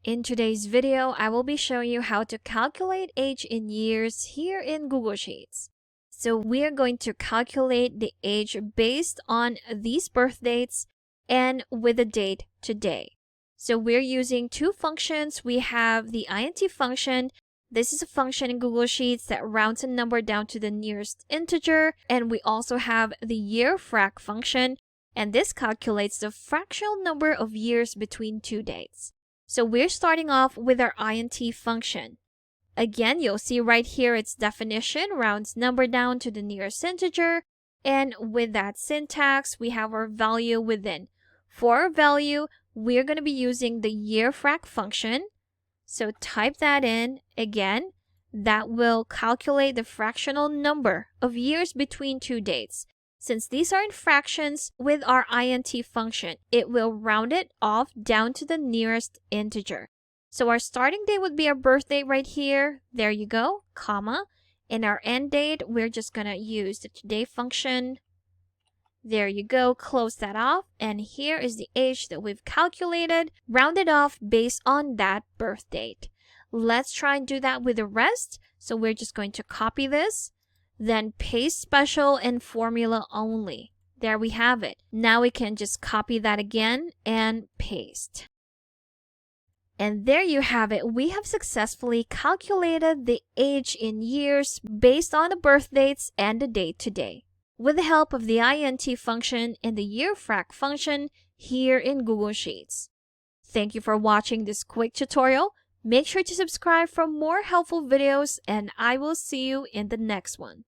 In today's video, I will be showing you how to calculate age in years here in Google Sheets. So we are going to calculate the age based on these birth dates and with the date today. So we're using two functions. We have the INT function. This is a function in Google Sheets that rounds a number down to the nearest integer. And we also have the year frac function. And this calculates the fractional number of years between two dates. So we're starting off with our INT function. Again, you'll see right here its definition, rounds number down to the nearest integer. And with that syntax, we have our value within. For our value, we're going to be using the year frac function. So type that in. Again, that will calculate the fractional number of years between two dates. Since these are in fractions, with our INT function, it will round it off down to the nearest integer. So our starting date would be our birth date right here. There you go, comma. And our end date, we're just going to use the today function. There you go, close that off. And here is the age that we've calculated, rounded off based on that birth date. Let's try and do that with the rest. So we're just going to copy this. Then paste special and formula only. There we have it. Now we can just copy that again and paste. And there you have it. We have successfully calculated the age in years based on the birth dates and the date today, with the help of the INT function and the year frac function here in Google Sheets. Thank you for watching this quick tutorial. Make sure to subscribe for more helpful videos, and I will see you in the next one.